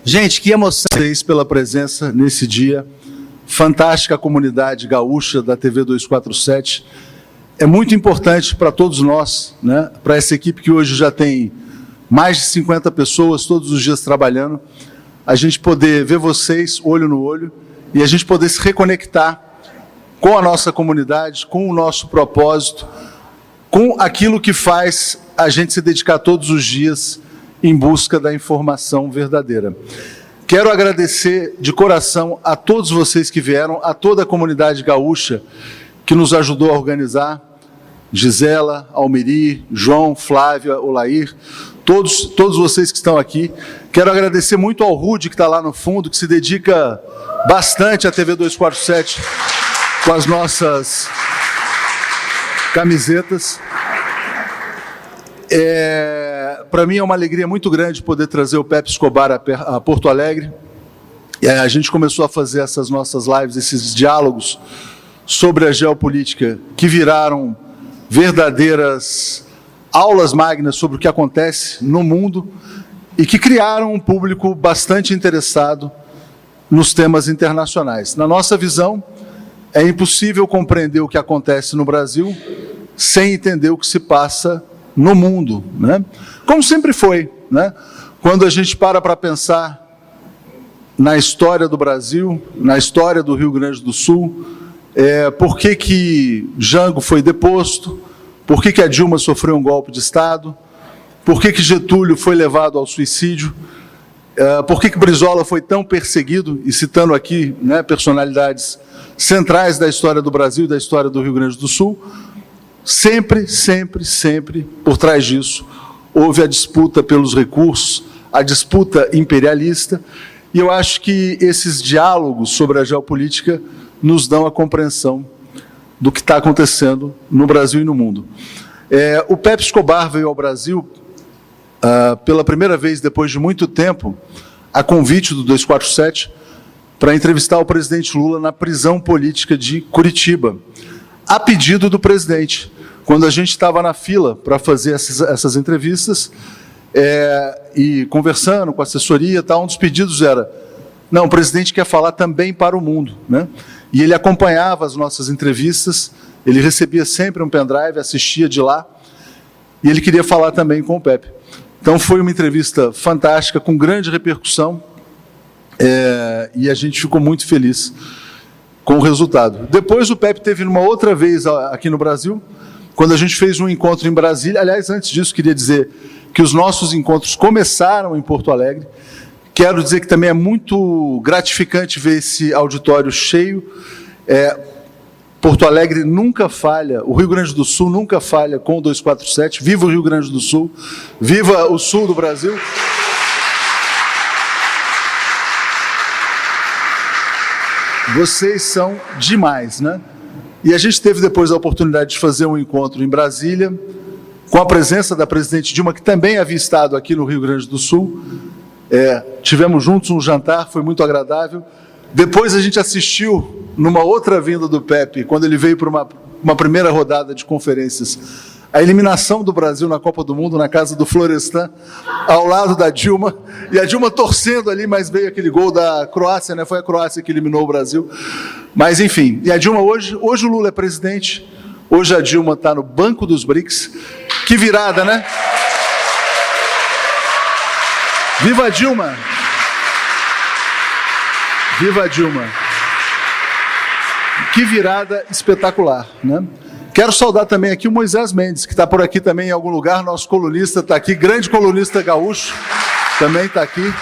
Gente, que emoção vocês pela presença nesse dia. Fantástica comunidade gaúcha da TV 247. É muito importante para todos nós, né? Para essa equipe que hoje já tem mais de 50 pessoas todos os dias trabalhando, a gente poder ver vocês olho no olho e a gente poder se reconectar com a nossa comunidade, com o nosso propósito, com aquilo que faz a gente se dedicar todos os dias em busca da informação verdadeira. Quero agradecer de coração a todos vocês que vieram, a toda a comunidade gaúcha que nos ajudou a organizar, Gisela, Almiri, João, Flávia, Olair, todos vocês que estão aqui. Quero agradecer muito ao Rude, que está lá no fundo, que se dedica bastante à TV 247 com as nossas camisetas. Para mim é uma alegria muito grande poder trazer o Pepe Escobar a Porto Alegre. A gente começou a fazer essas nossas lives, esses diálogos sobre a geopolítica, que viraram verdadeiras aulas magnas sobre o que acontece no mundo e que criaram um público bastante interessado nos temas internacionais. Na nossa visão, é impossível compreender o que acontece no Brasil sem entender o que se passa no mundo, né? Como sempre foi, né? Quando a gente para pensar na história do Brasil, na história do Rio Grande do Sul, por que Jango foi deposto, por que a Dilma sofreu um golpe de Estado, por que Getúlio foi levado ao suicídio, por que Brizola foi tão perseguido, e citando aqui, né, personalidades centrais da história do Brasil e da história do Rio Grande do Sul. Sempre, por trás disso, houve a disputa pelos recursos, a disputa imperialista, e eu acho que esses diálogos sobre a geopolítica nos dão a compreensão do que está acontecendo no Brasil e no mundo. O Pepe Escobar veio ao Brasil pela primeira vez, depois de muito tempo, a convite do 247, para entrevistar o presidente Lula na prisão política de Curitiba, a pedido do presidente. Quando a gente estava na fila para fazer essas entrevistas, e conversando com a assessoria, tal, um dos pedidos era, não, o presidente quer falar também para o mundo, né? E ele acompanhava as nossas entrevistas, ele recebia sempre um pendrive, assistia de lá, e ele queria falar também com o Pepe. Então foi uma entrevista fantástica, com grande repercussão, e a gente ficou muito feliz com o resultado. Depois o Pepe teve uma outra vez aqui no Brasil, quando a gente fez um encontro em Brasília. Aliás, antes disso, queria dizer que os nossos encontros começaram em Porto Alegre. Quero dizer que também é muito gratificante ver esse auditório cheio. Porto Alegre nunca falha, o Rio Grande do Sul nunca falha com o 247. Viva o Rio Grande do Sul, viva o sul do Brasil. Vocês são demais, né? E a gente teve depois a oportunidade de fazer um encontro em Brasília, com a presença da presidente Dilma, que também havia estado aqui no Rio Grande do Sul. Tivemos juntos um jantar, foi muito agradável. Depois a gente assistiu, numa outra vinda do Pepe, quando ele veio para uma primeira rodada de conferências, a eliminação do Brasil na Copa do Mundo, na casa do Florestan, ao lado da Dilma, e a Dilma torcendo ali, mas veio aquele gol da Croácia, né? Foi a Croácia que eliminou o Brasil. Mas, enfim, e a Dilma hoje o Lula é presidente, hoje a Dilma está no banco dos BRICS. Que virada, né? Viva a Dilma! Viva a Dilma! Que virada espetacular, né? Quero saudar também aqui o Moisés Mendes, que está por aqui também em algum lugar, nosso colunista está aqui, grande colunista gaúcho, também está aqui,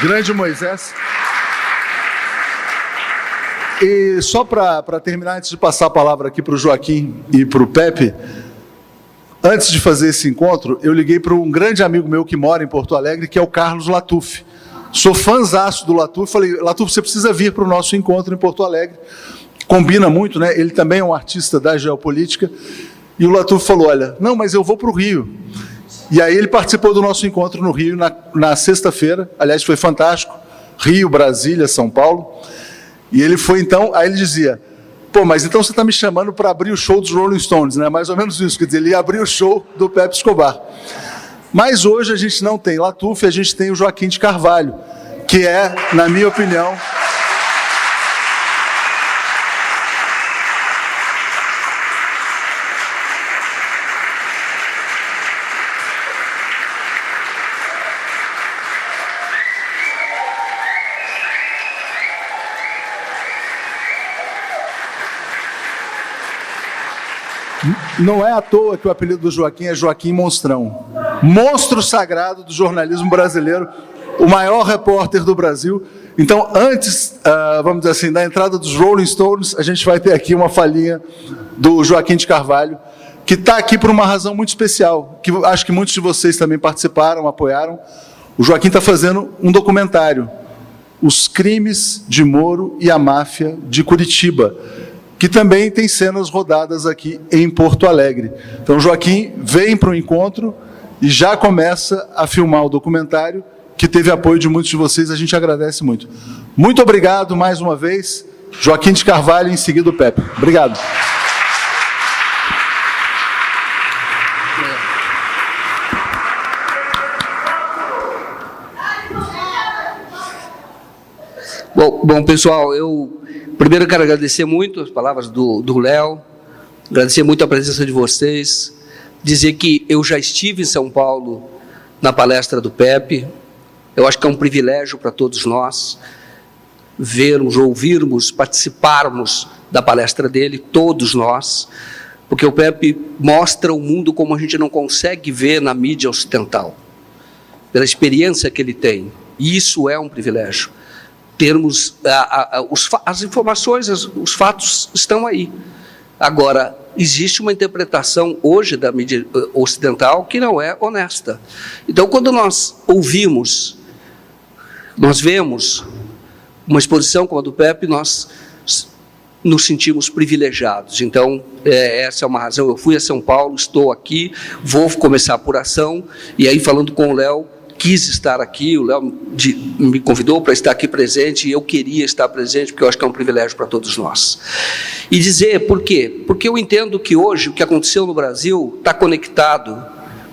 grande Moisés. E só para terminar, antes de passar a palavra aqui para o Joaquim e para o Pepe, antes de fazer esse encontro, eu liguei para um grande amigo meu que mora em Porto Alegre, que é o Carlos Latuf. Sou fãzaço do Latuf, falei, Latuf, você precisa vir para o nosso encontro em Porto Alegre. Combina muito, né? Ele também é um artista da geopolítica. E o Latuf falou, olha, não, mas eu vou para o Rio. E aí ele participou do nosso encontro no Rio na sexta-feira. Aliás, foi fantástico. Rio, Brasília, São Paulo. E ele foi então, aí ele dizia, pô, mas então você está me chamando para abrir o show dos Rolling Stones, né? Mais ou menos isso, quer dizer, ele ia abrir o show do Pepe Escobar. Mas hoje a gente não tem Latuf, a gente tem o Joaquim de Carvalho, que é, na minha opinião, não é à toa que o apelido do Joaquim é Joaquim Monstrão. Monstro sagrado do jornalismo brasileiro, o maior repórter do Brasil. Então, antes, vamos dizer assim, da entrada dos Rolling Stones, a gente vai ter aqui uma falinha do Joaquim de Carvalho, que está aqui por uma razão muito especial, que acho que muitos de vocês também participaram, apoiaram. O Joaquim está fazendo um documentário, Os Crimes de Moro e a Máfia de Curitiba, que também tem cenas rodadas aqui em Porto Alegre. Então, Joaquim vem para o encontro e já começa a filmar o documentário, que teve apoio de muitos de vocês, a gente agradece muito. Muito obrigado mais uma vez, Joaquim de Carvalho, em seguida o Pepe. Obrigado. Bom, pessoal, eu primeiro quero agradecer muito as palavras do Léo, agradecer muito a presença de vocês, dizer que eu já estive em São Paulo na palestra do Pepe. Eu acho que é um privilégio para todos nós vermos, ouvirmos, participarmos da palestra dele, todos nós, porque o Pepe mostra o mundo como a gente não consegue ver na mídia ocidental, pela experiência que ele tem, e isso é um privilégio. Termos as informações, os fatos estão aí. Agora, existe uma interpretação hoje da mídia ocidental que não é honesta. Então, quando nós ouvimos, nós vemos uma exposição como a do Pepe, nós nos sentimos privilegiados. Então, essa é uma razão. Eu fui a São Paulo, estou aqui, vou começar a apuração, e aí, falando com o Léo, quis estar aqui, o Léo me convidou para estar aqui presente, e eu queria estar presente, porque eu acho que é um privilégio para todos nós. E dizer por quê? Porque eu entendo que hoje o que aconteceu no Brasil está conectado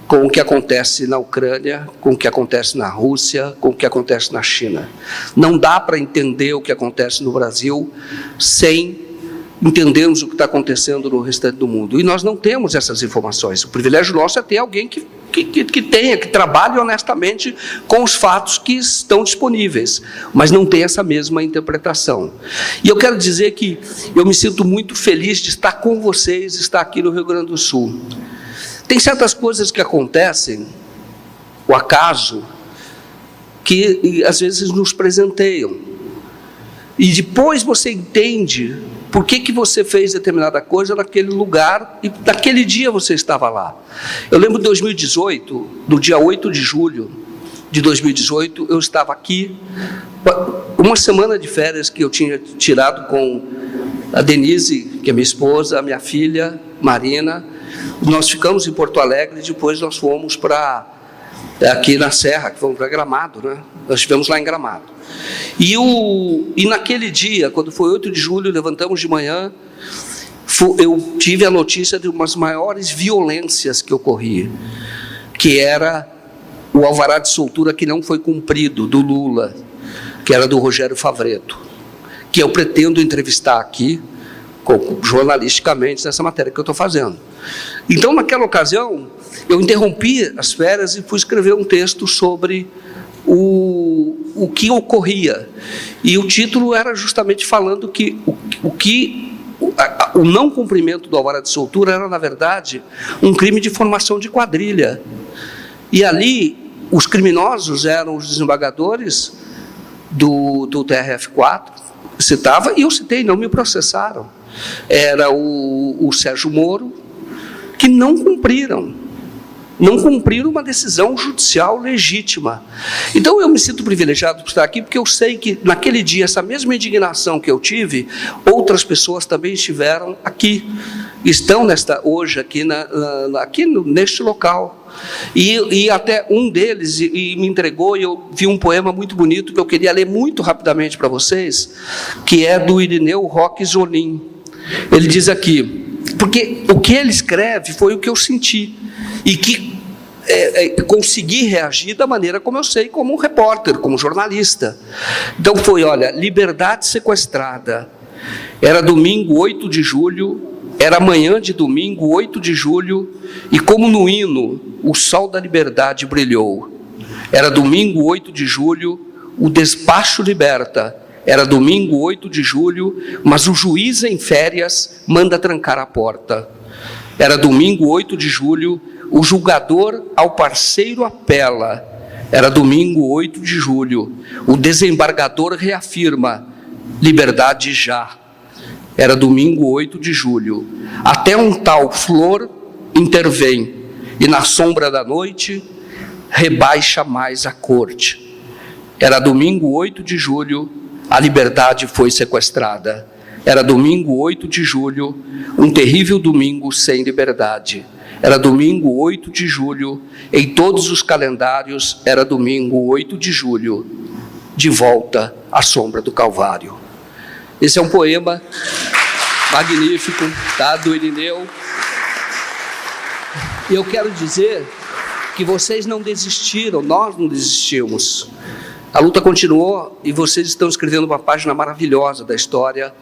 com o que acontece na Ucrânia, com o que acontece na Rússia, com o que acontece na China. Não dá para entender o que acontece no Brasil sem entendermos o que está acontecendo no restante do mundo. E nós não temos essas informações. O privilégio nosso é ter alguém que trabalhe honestamente com os fatos que estão disponíveis, mas não tem essa mesma interpretação. E eu quero dizer que eu me sinto muito feliz de estar com vocês, estar aqui no Rio Grande do Sul. Tem certas coisas que acontecem, o acaso, que às vezes nos presenteiam. E depois você entende por que você fez determinada coisa naquele lugar e naquele dia você estava lá. Eu lembro de 2018, no dia 8 de julho de 2018, eu estava aqui, uma semana de férias que eu tinha tirado com a Denise, que é minha esposa, a minha filha, Marina. Nós ficamos em Porto Alegre e depois nós fomos para aqui na Serra, que fomos para Gramado, né? Nós estivemos lá em Gramado. E naquele dia, quando foi 8 de julho, levantamos de manhã, eu tive a notícia de umas maiores violências que ocorriam, que era o alvará de soltura que não foi cumprido, do Lula, que era do Rogério Favretto, que eu pretendo entrevistar aqui, jornalisticamente, nessa matéria que eu estou fazendo. Então, naquela ocasião, eu interrompi as férias e fui escrever um texto sobre o que ocorria. E o título era justamente falando que o não cumprimento do alvará de soltura era, na verdade, um crime de formação de quadrilha. E ali, os criminosos eram os desembargadores do TRF4, citava, e eu citei, não me processaram. Era o Sérgio Moro, que não cumpriram uma decisão judicial legítima. Então, eu me sinto privilegiado por estar aqui, porque eu sei que, naquele dia, essa mesma indignação que eu tive, outras pessoas também estiveram aqui, estão hoje aqui, neste local. E até um deles me entregou, e eu vi um poema muito bonito, que eu queria ler muito rapidamente para vocês, que é do Irineu Roque Zolim. Ele diz aqui, porque o que ele escreve foi o que eu senti, e que conseguir reagir da maneira como eu sei, como um repórter, como jornalista. Então foi, olha, liberdade sequestrada. Era domingo 8 de julho, era manhã de domingo 8 de julho, e como no hino, o sol da liberdade brilhou. Era domingo 8 de julho, o despacho liberta. Era domingo 8 de julho, mas o juiz em férias manda trancar a porta. Era domingo 8 de julho, o julgador ao parceiro apela. Era domingo 8 de julho, o desembargador reafirma: liberdade já. Era domingo 8 de julho, até um tal Flor intervém, e na sombra da noite rebaixa mais a corte. Era domingo 8 de julho, a liberdade foi sequestrada. Era domingo 8 de julho, um terrível domingo sem liberdade. Era domingo 8 de julho, em todos os calendários era domingo 8 de julho, de volta à sombra do Calvário. Esse é um poema magnífico, tá, do Irineu. E eu quero dizer que vocês não desistiram, nós não desistimos. A luta continuou e vocês estão escrevendo uma página maravilhosa da história.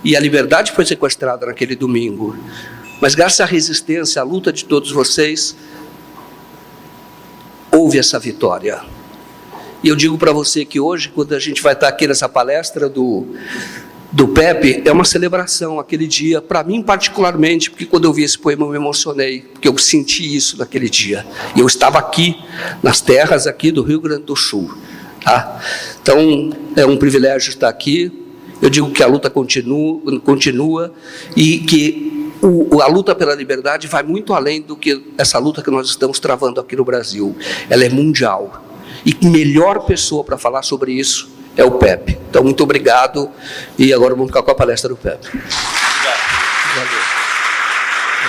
E a liberdade foi sequestrada naquele domingo. Mas graças à resistência, à luta de todos vocês, houve essa vitória. E eu digo para você que hoje, quando a gente vai estar aqui nessa palestra do Pepe, é uma celebração aquele dia, para mim particularmente, porque quando eu vi esse poema eu me emocionei, porque eu senti isso naquele dia. E eu estava aqui, nas terras aqui do Rio Grande do Sul. Tá? Então, é um privilégio estar aqui. Eu digo que a luta continua e que a luta pela liberdade vai muito além do que essa luta que nós estamos travando aqui no Brasil. Ela é mundial. E a melhor pessoa para falar sobre isso é o Pepe. Então, muito obrigado. E agora vamos ficar com a palestra do Pepe. Obrigado. Valeu.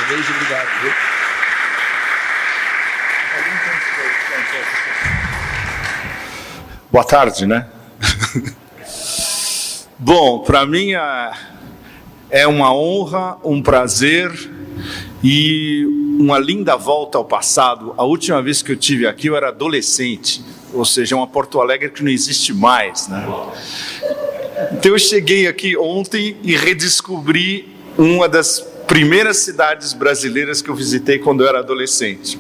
Um beijo, obrigado. Viu? Boa tarde, né? Bom, para mim é uma honra, um prazer e uma linda volta ao passado. A última vez que eu estive aqui eu era adolescente, ou seja, uma Porto Alegre que não existe mais, né? Então eu cheguei aqui ontem e redescobri uma das primeiras cidades brasileiras que eu visitei quando eu era adolescente.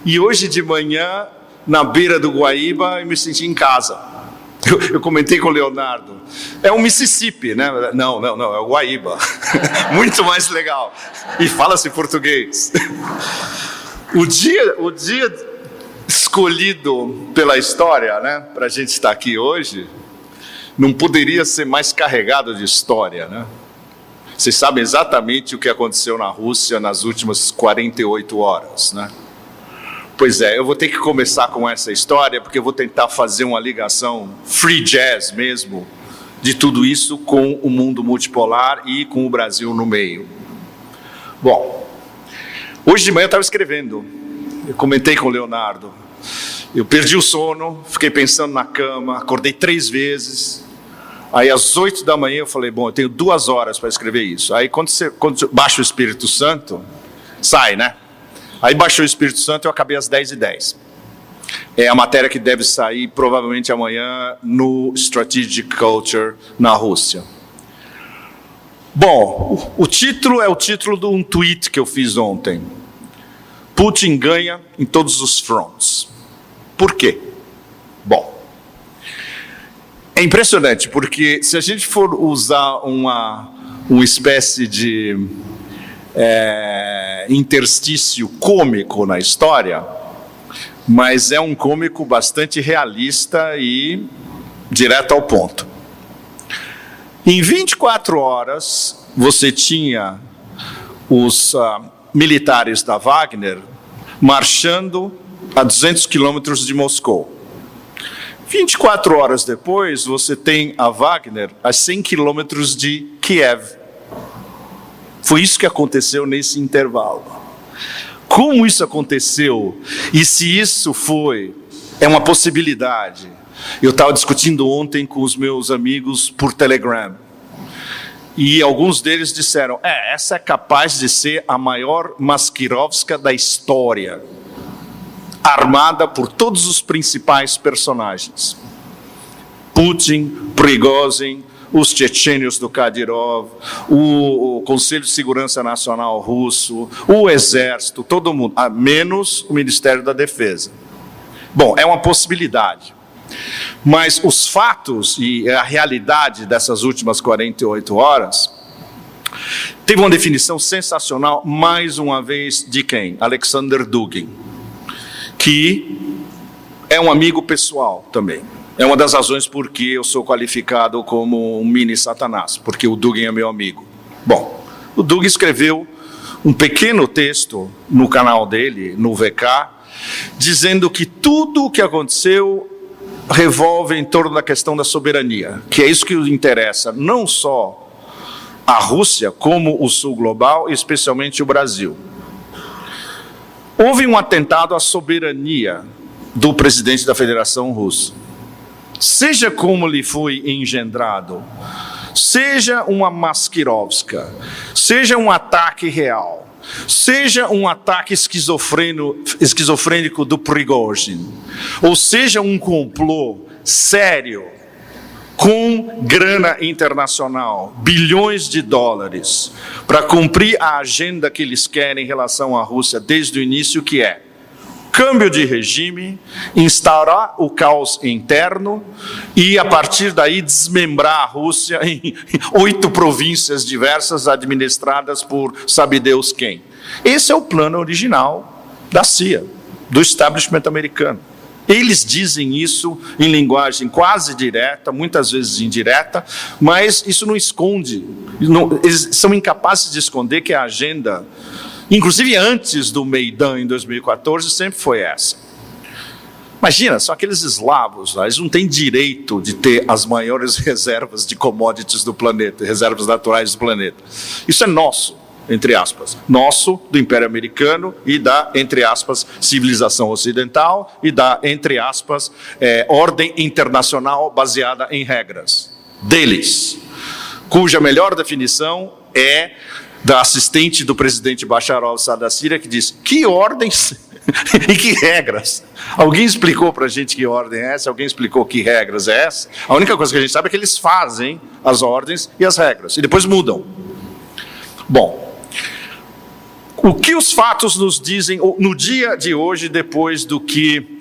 E hoje de manhã, na beira do Guaíba, eu me senti em casa. Eu comentei com o Leonardo, é o Mississippi, né? Não, é o Guaíba. Muito mais legal. E fala-se português. O dia escolhido pela história, né, para a gente estar aqui hoje, não poderia ser mais carregado de história, né? Vocês sabem exatamente o que aconteceu na Rússia nas últimas 48 horas, né? Pois é, eu vou ter que começar com essa história, porque eu vou tentar fazer uma ligação free jazz mesmo, de tudo isso com o mundo multipolar e com o Brasil no meio. Bom, hoje de manhã eu estava escrevendo, eu comentei com o Leonardo, eu perdi o sono, fiquei pensando na cama, acordei 3 vezes, aí às 8 da manhã eu falei, bom, eu tenho 2 horas para escrever isso. Aí quando baixa o Espírito Santo, sai, né? Aí baixou o Espírito Santo e eu acabei às 10h10. É a matéria que deve sair provavelmente amanhã no Strategic Culture na Rússia. Bom, o título é o título de um tweet que eu fiz ontem. Putin ganha em todos os fronts. Por quê? Bom, é impressionante, porque se a gente for usar uma espécie de interstício cômico na história, mas é um cômico bastante realista e direto ao ponto. Em 24 horas, você tinha os militares da Wagner marchando a 200 quilômetros de Moscou. 24 horas depois, você tem a Wagner a 100 quilômetros de Kiev. Foi isso que aconteceu nesse intervalo. Como isso aconteceu e se isso é uma possibilidade? Eu estava discutindo ontem com os meus amigos por Telegram. E alguns deles disseram, essa é capaz de ser a maior Maskirovska da história. armada por todos os principais personagens. Putin, Prigozhin, os chechênios do Kadyrov, o Conselho de Segurança Nacional russo, o Exército, todo mundo, menos o Ministério da Defesa. Bom, é uma possibilidade. Mas os fatos e a realidade dessas últimas 48 horas teve uma definição sensacional, mais uma vez, de quem? Alexander Dugin, que é um amigo pessoal também. É uma das razões por que eu sou qualificado como um mini Satanás, porque o Dugin é meu amigo. Bom, o Dugin escreveu um pequeno texto no canal dele, no VK, dizendo que tudo o que aconteceu revolve em torno da questão da soberania, que é isso que interessa não só a Rússia, como o Sul global, e especialmente o Brasil. Houve um atentado à soberania do presidente da Federação Russa. Seja como lhe foi engendrado, seja uma Maskirovska, seja um ataque real, seja um ataque esquizofrênico do Prigozhin, ou seja um complô sério, com grana internacional, bilhões de dólares, para cumprir a agenda que eles querem em relação à Rússia desde o início, que é câmbio de regime, instaurar o caos interno e, a partir daí, desmembrar a Rússia em 8 províncias diversas administradas por sabe Deus quem. Esse é o plano original da CIA, do establishment americano. Eles dizem isso em linguagem quase direta, muitas vezes indireta, mas isso não esconde, eles são incapazes de esconder que a agenda, inclusive antes do Maidan, em 2014, sempre foi essa. Imagina, são aqueles eslavos, eles não têm direito de ter as maiores reservas de commodities do planeta, reservas naturais do planeta. Isso é nosso, entre aspas. Nosso, do Império Americano, e da, entre aspas, civilização ocidental, e da, entre aspas, ordem internacional baseada em regras. Deles, cuja melhor definição é da assistente do presidente Bashar al-Assad da Síria, que diz: que ordens e que regras? Alguém explicou para a gente que ordem é essa? Alguém explicou que regras é essa? A única coisa que a gente sabe é que eles fazem as ordens e as regras, e depois mudam. Bom, o que os fatos nos dizem no dia de hoje, depois do que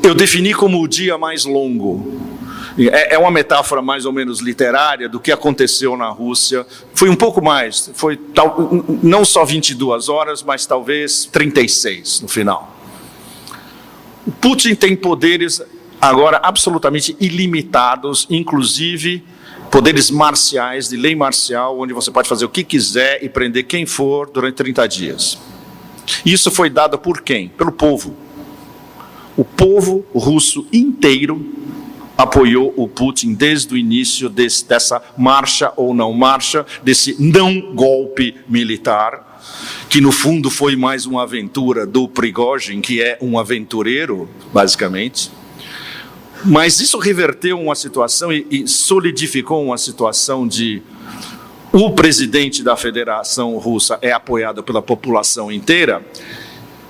eu defini como o dia mais longo? É uma metáfora mais ou menos literária do que aconteceu na Rússia. Foi um pouco mais, foi não só 22 horas, mas talvez 36 no final. O Putin tem poderes agora absolutamente ilimitados, inclusive poderes marciais, de lei marcial, onde você pode fazer o que quiser e prender quem for durante 30 dias. Isso foi dado por quem? Pelo povo. O povo russo inteiro apoiou o Putin desde o início dessa marcha ou não marcha, desse não golpe militar, que no fundo foi mais uma aventura do Prigozhin, que é um aventureiro, basicamente. Mas isso reverteu uma situação e solidificou uma situação de o presidente da Federação Russa é apoiado pela população inteira,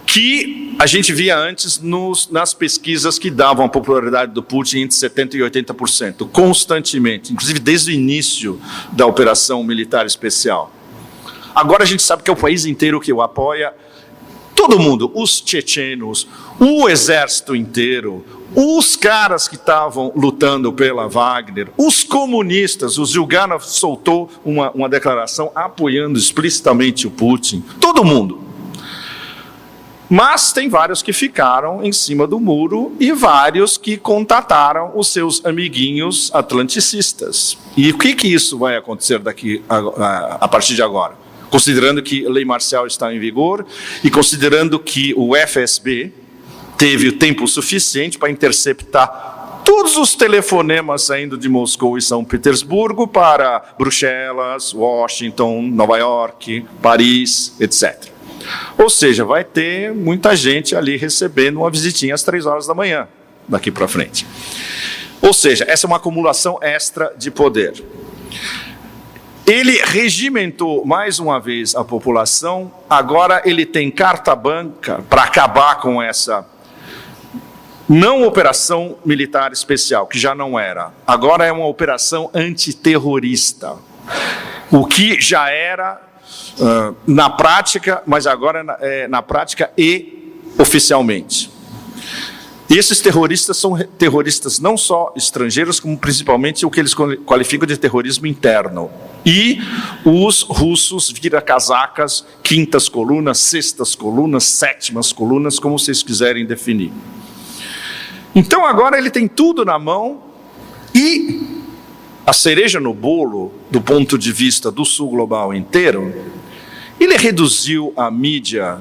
que a gente via antes nas pesquisas que davam a popularidade do Putin entre 70% e 80%, constantemente, inclusive desde o início da operação militar especial. Agora a gente sabe que é o país inteiro que o apoia, todo mundo, os chechenos, o exército inteiro, os caras que estavam lutando pela Wagner, os comunistas, o Zyuganov soltou uma declaração apoiando explicitamente o Putin, todo mundo. Mas tem vários que ficaram em cima do muro e vários que contataram os seus amiguinhos atlanticistas. E o que isso vai acontecer a partir de agora? Considerando que a lei marcial está em vigor e considerando que o FSB teve o tempo suficiente para interceptar todos os telefonemas saindo de Moscou e São Petersburgo para Bruxelas, Washington, Nova York, Paris, etc. Ou seja, vai ter muita gente ali recebendo uma visitinha às 3 horas da manhã, daqui para frente. Ou seja, essa é uma acumulação extra de poder. Ele regimentou mais uma vez a população, agora ele tem carta branca para acabar com essa não operação militar especial, que já não era. Agora é uma operação antiterrorista. O que já era na prática, mas agora é na prática e oficialmente. E esses terroristas são terroristas não só estrangeiros, como principalmente o que eles qualificam de terrorismo interno. E os russos vira-casacas, quintas colunas, sextas colunas, sétimas colunas, como vocês quiserem definir. Então agora ele tem tudo na mão e a cereja no bolo, do ponto de vista do sul global inteiro, ele reduziu a mídia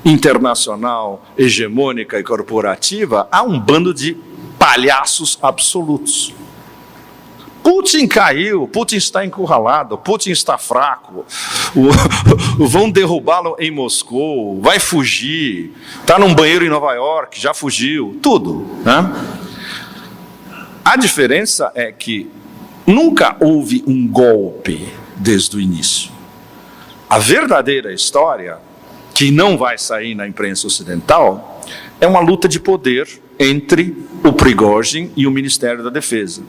internacional, hegemônica e corporativa a um bando de palhaços absolutos. Putin caiu, Putin está encurralado, Putin está fraco, vão derrubá-lo em Moscou, vai fugir, está num banheiro em Nova York, já fugiu, tudo, né? A diferença é que nunca houve um golpe desde o início. A verdadeira história, que não vai sair na imprensa ocidental, é uma luta de poder entre o Prigozhin e o Ministério da Defesa.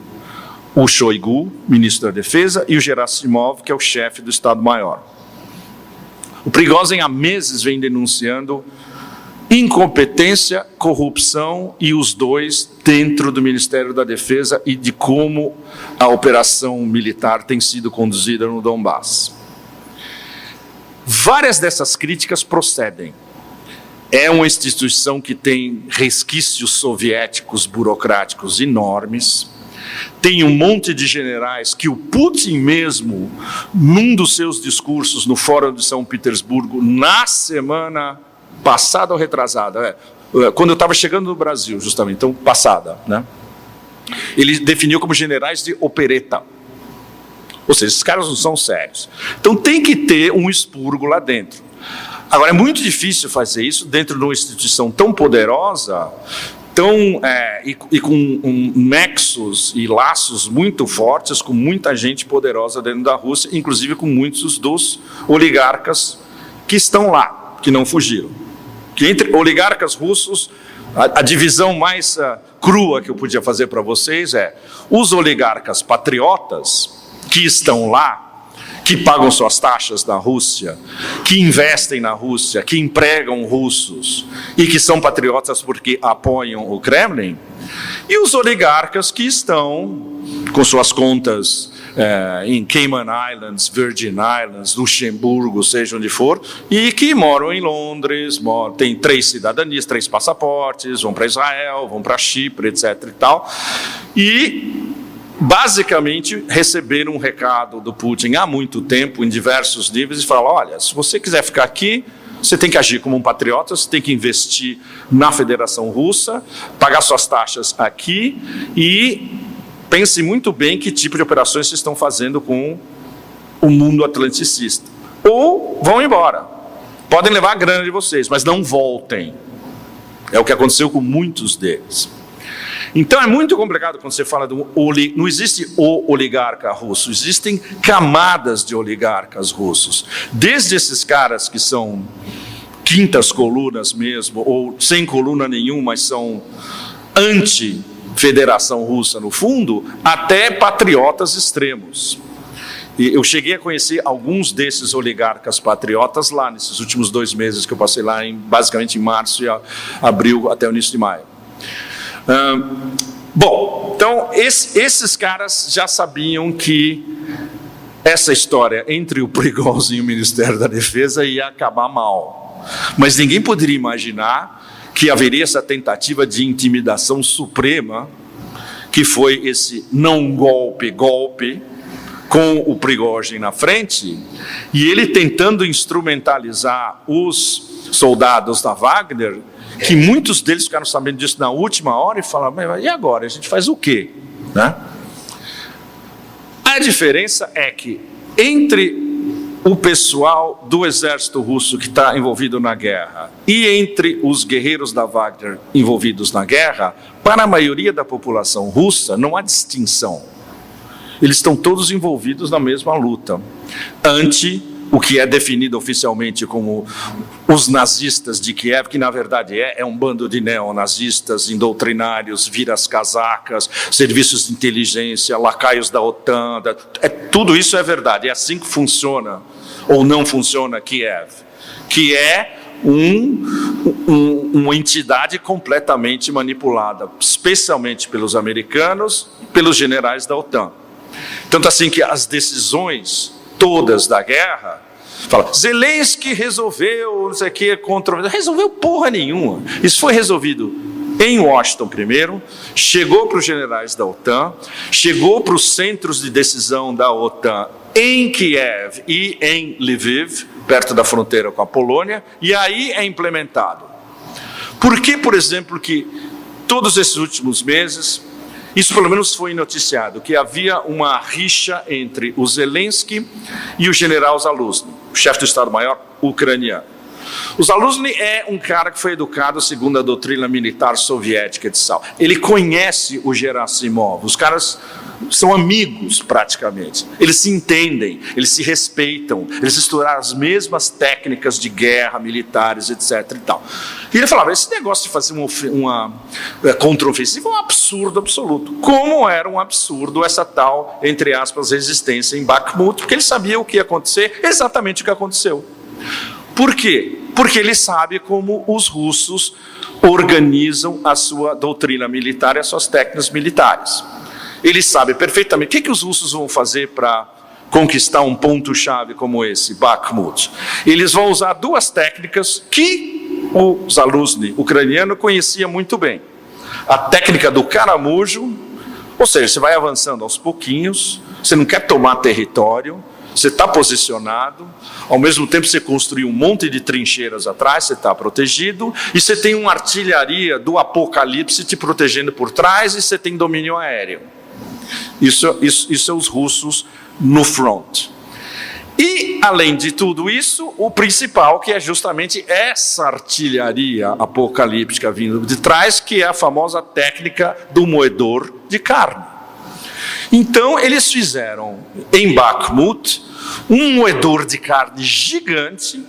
O Shoigu, ministro da Defesa, e o Gerasimov, que é o chefe do Estado-Maior. O Prigozhin há meses vem denunciando incompetência, corrupção e os dois dentro do Ministério da Defesa e de como a operação militar tem sido conduzida no Donbass. Várias dessas críticas procedem. É uma instituição que tem resquícios soviéticos burocráticos enormes, tem um monte de generais que o Putin mesmo, num dos seus discursos no Fórum de São Petersburgo, na semana passada ou retrasada, quando eu estava chegando no Brasil, justamente, então passada, né? Ele definiu como generais de opereta. Ou seja, esses caras não são sérios. Então tem que ter um expurgo lá dentro. Agora, é muito difícil fazer isso dentro de uma instituição tão poderosa, e com nexos e laços muito fortes, com muita gente poderosa dentro da Rússia, inclusive com muitos dos oligarcas que estão lá, que não fugiram. Que entre oligarcas russos, a divisão mais crua que eu podia fazer para vocês é os oligarcas patriotas que estão lá, que pagam suas taxas na Rússia, que investem na Rússia, que empregam russos e que são patriotas porque apoiam o Kremlin, e os oligarcas que estão com suas contas em Cayman Islands, Virgin Islands, Luxemburgo, seja onde for, e que moram em Londres, têm 3 cidadanias, 3 passaportes, vão para Israel, vão para Chipre, etc. e tal, e basicamente receberam um recado do Putin há muito tempo, em diversos níveis, e falaram: olha, se você quiser ficar aqui, você tem que agir como um patriota, você tem que investir na Federação Russa, pagar suas taxas aqui e pense muito bem que tipo de operações vocês estão fazendo com o mundo atlanticista. Ou vão embora. Podem levar a grana de vocês, mas não voltem. É o que aconteceu com muitos deles. Então é muito complicado quando você fala não existe o oligarca russo, existem camadas de oligarcas russos. Desde esses caras que são quintas colunas mesmo, ou sem coluna nenhuma, mas são anti-federação russa no fundo, até patriotas extremos. E eu cheguei a conhecer alguns desses oligarcas patriotas lá, nesses últimos 2 meses que eu passei lá, basicamente em março e abril até o início de maio. Bom, então esses caras já sabiam que essa história entre o Prigozhin e o Ministério da Defesa ia acabar mal, mas ninguém poderia imaginar que haveria essa tentativa de intimidação suprema, que foi esse não golpe com o Prigozhin na frente, e ele tentando instrumentalizar os soldados da Wagner, que muitos deles ficaram sabendo disso na última hora e falaram: e agora? A gente faz o quê? Né? A diferença é que entre o pessoal do exército russo que está envolvido na guerra e entre os guerreiros da Wagner envolvidos na guerra, para a maioria da população russa não há distinção. Eles estão todos envolvidos na mesma luta, o que é definido oficialmente como os nazistas de Kiev, que na verdade é um bando de neonazistas, indoutrinários, viras-casacas, serviços de inteligência, lacaios da OTAN, tudo isso é verdade, é assim que funciona ou não funciona Kiev, que é uma entidade completamente manipulada, especialmente pelos americanos e pelos generais da OTAN. Tanto assim que as decisões todas da guerra, fala, Zelensky resolveu, não sei o que, resolveu porra nenhuma. Isso foi resolvido em Washington primeiro, chegou para os generais da OTAN, chegou para os centros de decisão da OTAN em Kiev e em Lviv, perto da fronteira com a Polônia, e aí é implementado. Por que, por exemplo, que todos esses últimos meses, isso pelo menos foi noticiado, que havia uma rixa entre o Zelensky e o general Zaluzny, o chefe do Estado-Maior ucraniano. O Zaluzny é um cara que foi educado segundo a doutrina militar soviética de Sal. Ele conhece o Gerasimov, os caras são amigos praticamente. Eles se entendem, eles se respeitam, eles estudaram as mesmas técnicas de guerra, militares, etc. E tal. E ele falava, esse negócio de fazer uma contraofensiva é um absurdo absoluto. Como era um absurdo essa tal, entre aspas, resistência em Bakhmut, porque ele sabia o que ia acontecer, exatamente o que aconteceu. Por quê? Porque ele sabe como os russos organizam a sua doutrina militar e as suas técnicas militares. Ele sabe perfeitamente o que os russos vão fazer para conquistar um ponto-chave como esse, Bakhmut. Eles vão usar duas técnicas que o Zaluzny ucraniano conhecia muito bem. A técnica do caramujo, ou seja, você vai avançando aos pouquinhos, você não quer tomar território, você está posicionado, ao mesmo tempo você construiu um monte de trincheiras atrás, você está protegido, e você tem uma artilharia do apocalipse te protegendo por trás, e você tem domínio aéreo. Isso é os russos no front. E, além de tudo isso, o principal, que é justamente essa artilharia apocalíptica vindo de trás, que é a famosa técnica do moedor de carne. Então, eles fizeram em Bakhmut um moedor de carne gigante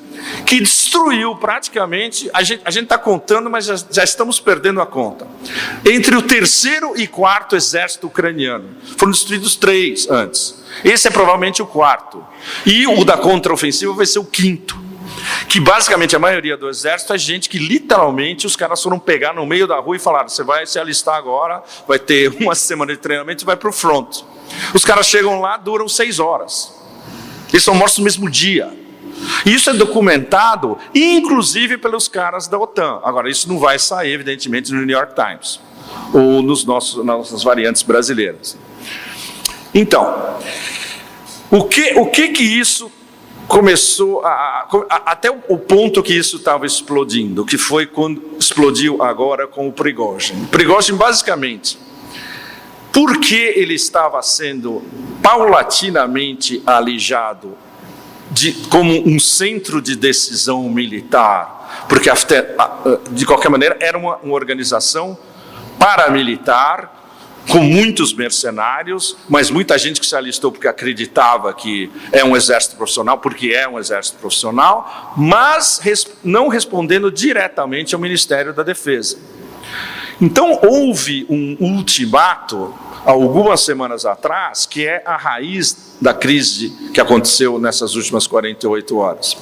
que destruiu praticamente, a gente está contando, mas já estamos perdendo a conta. Entre o 3º e 4º exército ucraniano, foram destruídos 3 antes. Esse é provavelmente o 4º. E o da contraofensiva vai ser o 5º. Que basicamente a maioria do exército é gente que literalmente os caras foram pegar no meio da rua e falaram, você vai se alistar agora, vai ter uma semana de treinamento e vai para o front. Os caras chegam lá, duram 6 horas. Eles são mortos no mesmo dia. Isso é documentado, inclusive pelos caras da OTAN. Agora, isso não vai sair, evidentemente, no New York Times ou nas nossas variantes brasileiras. Então, o que isso começou até o ponto que isso estava explodindo, que foi quando explodiu agora com o Prigozhin. Prigozhin, basicamente, porque ele estava sendo paulatinamente alijado como um centro de decisão militar, porque de qualquer maneira era uma organização paramilitar, com muitos mercenários, mas muita gente que se alistou porque acreditava que é um exército profissional, porque é um exército profissional, mas não respondendo diretamente ao Ministério da Defesa. Então houve um ultimato, algumas semanas atrás, que é a raiz da crise que aconteceu nessas últimas 48 horas.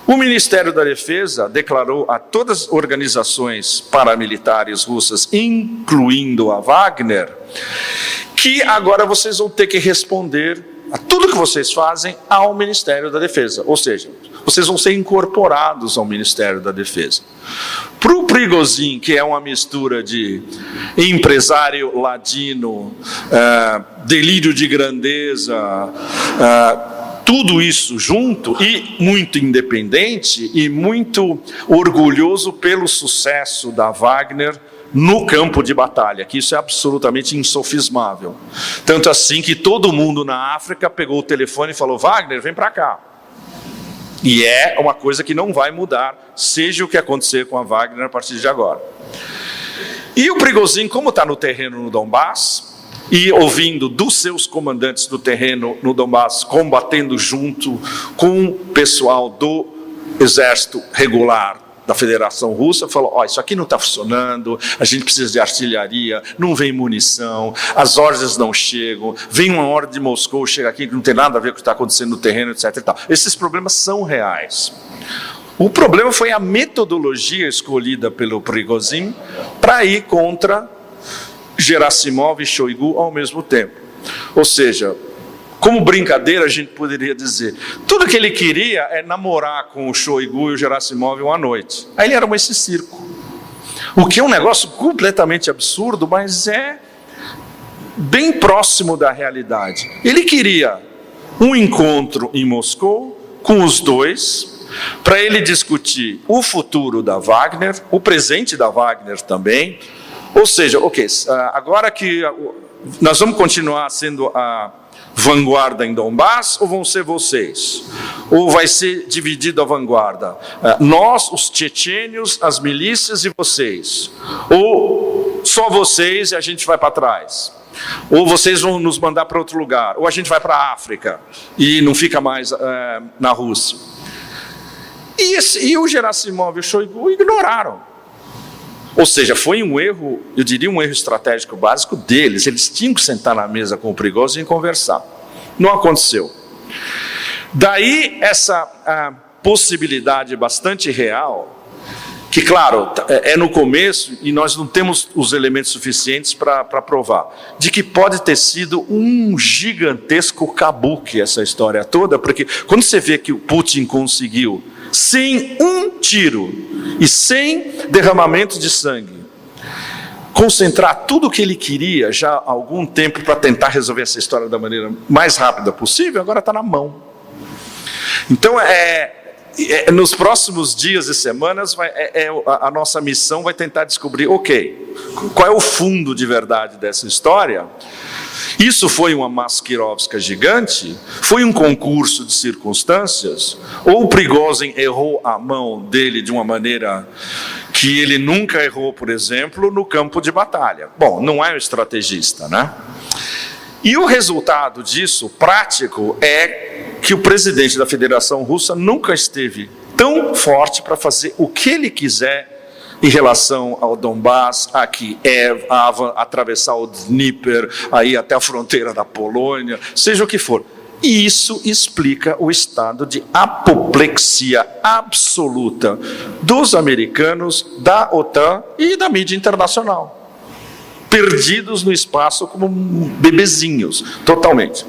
O Ministério da Defesa declarou a todas as organizações paramilitares russas, incluindo a Wagner, que agora vocês vão ter que responder a tudo que vocês fazem ao Ministério da Defesa. Ou seja, vocês vão ser incorporados ao Ministério da Defesa. Para o Prigozhin, que é uma mistura de empresário ladino, delírio de grandeza, tudo isso junto, e muito independente e muito orgulhoso pelo sucesso da Wagner no campo de batalha, que isso é absolutamente insofismável. Tanto assim que todo mundo na África pegou o telefone e falou, Wagner, vem para cá. E é uma coisa que não vai mudar, seja o que acontecer com a Wagner a partir de agora. E o Prigozhin, como está no terreno no Donbass, e ouvindo dos seus comandantes do terreno no Donbass, combatendo junto com o pessoal do exército regular da Federação Russa, falou, ó, isso aqui não está funcionando, a gente precisa de artilharia, não vem munição, as ordens não chegam, vem uma ordem de Moscou, chega aqui que não tem nada a ver com o que está acontecendo no terreno, etc. e tal. Esses problemas são reais. O problema foi a metodologia escolhida pelo Prigozhin para ir contra Gerasimov e Shoigu ao mesmo tempo. Ou seja, como brincadeira, a gente poderia dizer, tudo que ele queria é namorar com o Shoigu e o Gerasimov uma noite. Aí ele armou esse circo. O que é um negócio completamente absurdo, mas é bem próximo da realidade. Ele queria um encontro em Moscou com os dois, para ele discutir o futuro da Wagner, o presente da Wagner também. Ou seja, ok, agora que nós vamos continuar sendo a vanguarda em Donbass, ou vão ser vocês? Ou vai ser dividido a vanguarda? Nós, os chechênios, as milícias e vocês? Ou só vocês e a gente vai para trás? Ou vocês vão nos mandar para outro lugar? Ou a gente vai para a África e não fica mais na Rússia? E o Gerasimov e o Shoigu ignoraram. Ou seja, foi um erro, eu diria um erro estratégico básico deles. Eles tinham que sentar na mesa com o Prigozhin e conversar. Não aconteceu. Daí essa possibilidade bastante real, que claro, é no começo e nós não temos os elementos suficientes para provar, de que pode ter sido um gigantesco kabuki essa história toda, porque quando você vê que o Putin conseguiu, sem um tiro e sem derramamento de sangue, concentrar tudo o que ele queria já há algum tempo para tentar resolver essa história da maneira mais rápida possível, agora está na mão. Então, nos próximos dias e semanas, a nossa missão vai tentar descobrir, ok, qual é o fundo de verdade dessa história. Isso foi uma Maskirovska gigante? Foi um concurso de circunstâncias? Ou o Prigozhin errou a mão dele de uma maneira que ele nunca errou, por exemplo, no campo de batalha? Bom, não é um estrategista, né? E o resultado disso, prático, é que o presidente da Federação Russa nunca esteve tão forte para fazer o que ele quiser em relação ao Donbass, aqui atravessar o Dnieper, aí até a fronteira da Polônia, seja o que for. E isso explica o estado de apoplexia absoluta dos americanos, da OTAN e da mídia internacional. Perdidos no espaço como bebezinhos, totalmente.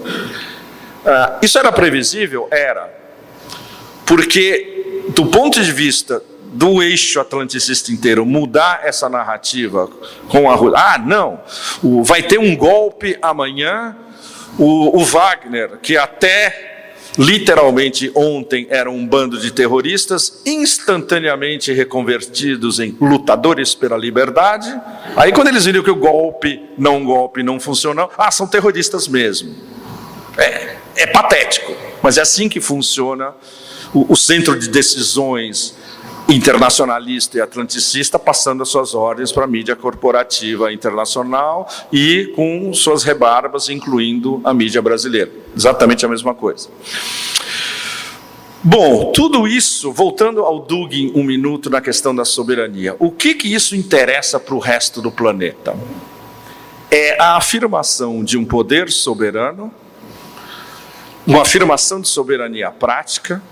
Isso era previsível? Era. Porque, do ponto de vista do eixo atlanticista inteiro, mudar essa narrativa com a Rússia. Não, vai ter um golpe amanhã, o Wagner, que até literalmente ontem era um bando de terroristas, instantaneamente reconvertidos em lutadores pela liberdade. Aí quando eles viram que o golpe não funcionou, são terroristas mesmo. É patético, mas é assim que funciona o centro de decisões internacionalista e atlanticista, passando as suas ordens para a mídia corporativa internacional e com suas rebarbas, incluindo a mídia brasileira. Exatamente a mesma coisa. Bom, tudo isso, voltando ao Dugin um minuto na questão da soberania, o que isso interessa para o resto do planeta? É a afirmação de um poder soberano, uma afirmação de soberania prática,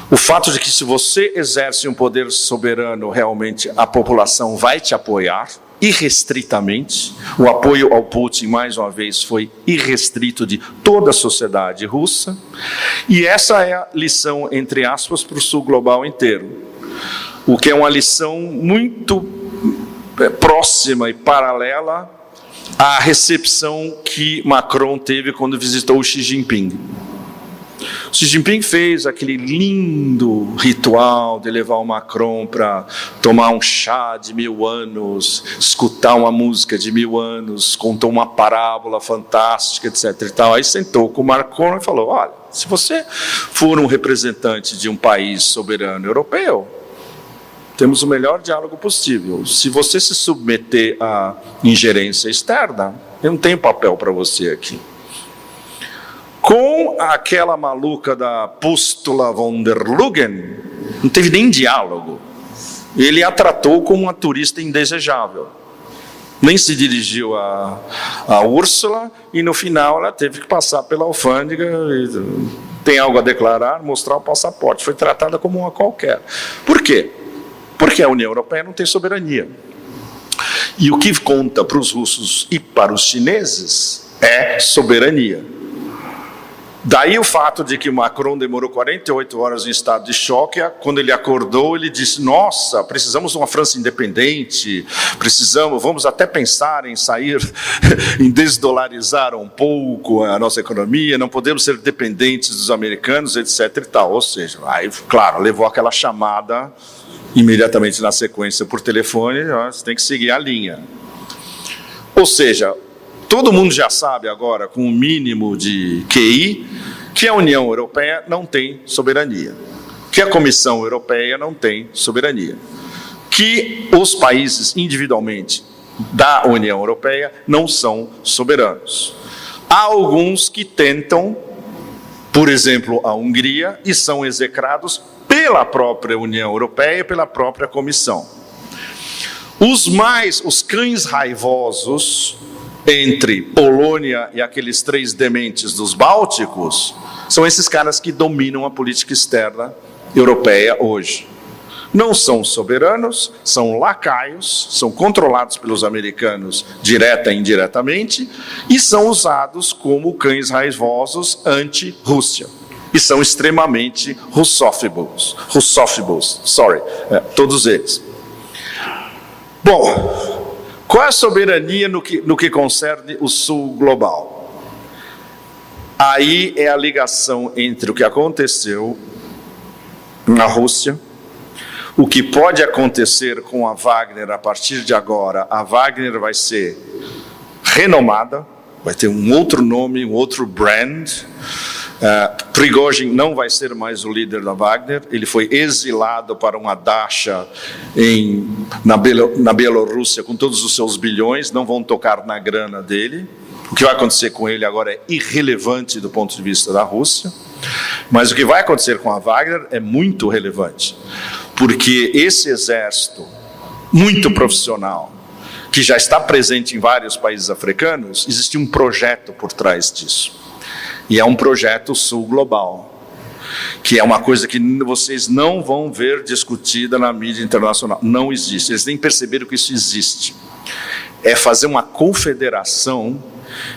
o fato de que se você exerce um poder soberano, realmente a população vai te apoiar irrestritamente. O apoio ao Putin, mais uma vez, foi irrestrito de toda a sociedade russa. E essa é a lição, entre aspas, para o sul global inteiro. O que é uma lição muito próxima e paralela à recepção que Macron teve quando visitou o Xi Jinping. Xi Jinping fez aquele lindo ritual de levar o Macron para tomar um chá de 1000 anos, escutar uma música de 1000 anos, contou uma parábola fantástica, etc. e tal. Aí sentou com o Macron e falou, olha, se você for um representante de um país soberano europeu, Temos o melhor diálogo possível. Se você se submeter à ingerência externa, eu não tenho papel para você aqui. Com aquela maluca da Pústula von der Leyen, não teve nem diálogo. Ele a tratou como uma turista indesejável. Nem se dirigiu a Úrsula, e no final ela teve que passar pela alfândega, e tem algo a declarar, mostrar o passaporte. Foi tratada como uma qualquer. Por quê? Porque a União Europeia não tem soberania. E o que conta para os russos e para os chineses é soberania. Daí o fato de que Macron demorou 48 horas em estado de choque, quando ele acordou, ele disse: nossa, precisamos de uma França independente, vamos até pensar em sair, em desdolarizar um pouco a nossa economia, não podemos ser dependentes dos americanos, etc. e tal. Ou seja, aí, claro, levou aquela chamada imediatamente na sequência por telefone: você tem que seguir a linha. Ou seja, todo mundo já sabe agora, com o mínimo de QI, que a União Europeia não tem soberania, que a Comissão Europeia não tem soberania, que os países individualmente da União Europeia não são soberanos. Há alguns que tentam, por exemplo, a Hungria, e são execrados pela própria União Europeia e pela própria Comissão. Os cães raivosos entre Polônia e aqueles 3 dementes dos Bálticos, são esses caras que dominam a política externa europeia hoje. Não são soberanos, são lacaios, são controlados pelos americanos direta e indiretamente, e são usados como cães raivosos anti-Rússia. E são extremamente russófobos, todos eles. Bom, qual é a soberania no que concerne o sul global? Aí é a ligação entre o que aconteceu na Rússia, o que pode acontecer com a Wagner a partir de agora. A Wagner vai ser renomada, vai ter um outro nome, um outro brand. Prigozhin não vai ser mais o líder da Wagner, ele foi exilado para uma dacha na Bielorrússia com todos os seus bilhões, não vão tocar na grana dele. O que vai acontecer com ele agora é irrelevante do ponto de vista da Rússia, mas o que vai acontecer com a Wagner é muito relevante, porque esse exército muito profissional, que já está presente em vários países africanos, existe um projeto por trás disso. E é um projeto sul global, que é uma coisa que vocês não vão ver discutida na mídia internacional. Não existe, eles nem perceberam que isso existe. É fazer uma confederação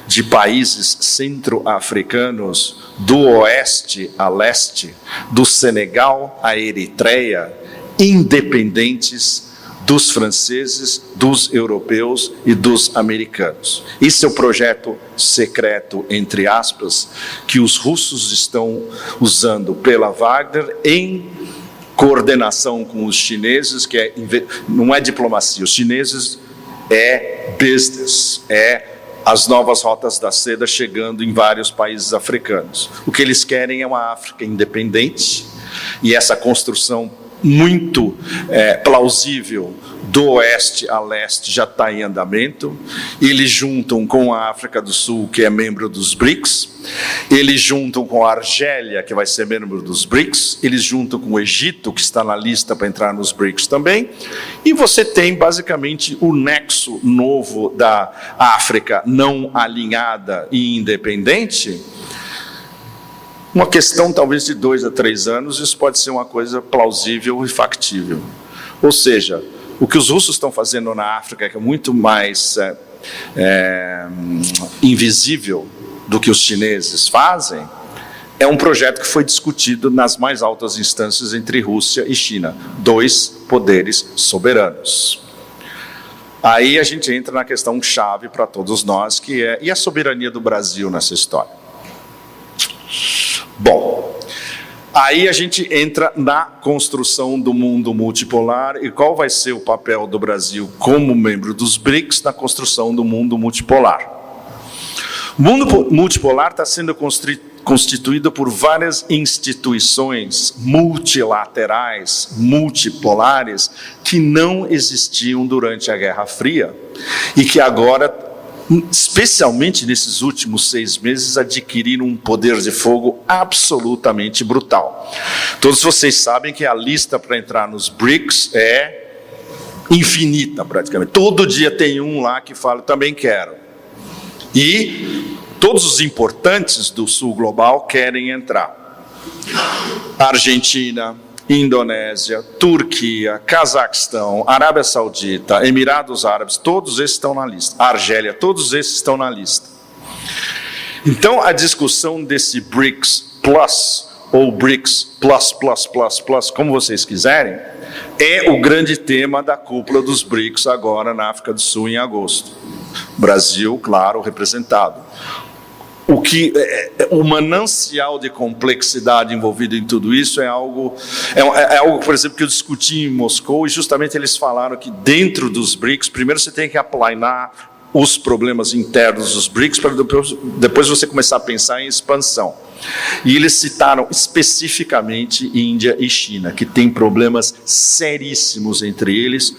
de países centro-africanos, do oeste a leste, do Senegal à Eritreia, independentes dos franceses, dos europeus e dos americanos. Esse é o projeto secreto, entre aspas, que os russos estão usando pela Wagner em coordenação com os chineses, que não é diplomacia, os chineses é business, é as novas rotas da seda chegando em vários países africanos. O que eles querem é uma África independente, e essa construção muito plausível do oeste a leste já está em andamento. Eles juntam com a África do Sul, que é membro dos BRICS, eles juntam com a Argélia, que vai ser membro dos BRICS, eles juntam com o Egito, que está na lista para entrar nos BRICS também, e você tem basicamente o nexo novo da África não alinhada e independente. Uma questão talvez de 2 a 3 anos, isso pode ser uma coisa plausível e factível. Ou seja, o que os russos estão fazendo na África, que é muito mais invisível do que os chineses fazem, é um projeto que foi discutido nas mais altas instâncias entre Rússia e China, 2 poderes soberanos. Aí a gente entra na questão chave para todos nós, que é: e a soberania do Brasil nessa história? Bom, aí a gente entra na construção do mundo multipolar e qual vai ser o papel do Brasil como membro dos BRICS na construção do mundo multipolar. O mundo multipolar está sendo constituída por várias instituições multilaterais, multipolares, que não existiam durante a Guerra Fria e que agora, especialmente nesses últimos 6 meses, adquiriram um poder de fogo absolutamente brutal. Todos vocês sabem que a lista para entrar nos BRICS é infinita, praticamente. Todo dia tem um lá que fala, também quero. E todos os importantes do sul global querem entrar. Argentina, Indonésia, Turquia, Cazaquistão, Arábia Saudita, Emirados Árabes, todos esses estão na lista. Argélia, todos esses estão na lista. Então, a discussão desse BRICS Plus, ou BRICS Plus, como vocês quiserem, é o grande tema da cúpula dos BRICS agora na África do Sul em agosto. Brasil, claro, representado. O manancial de complexidade envolvido em tudo isso é algo, por exemplo, que eu discuti em Moscou, e justamente eles falaram que dentro dos BRICS, primeiro você tem que aplanar os problemas internos dos BRICS, para depois você começar a pensar em expansão. E eles citaram especificamente Índia e China, que têm problemas seríssimos entre eles,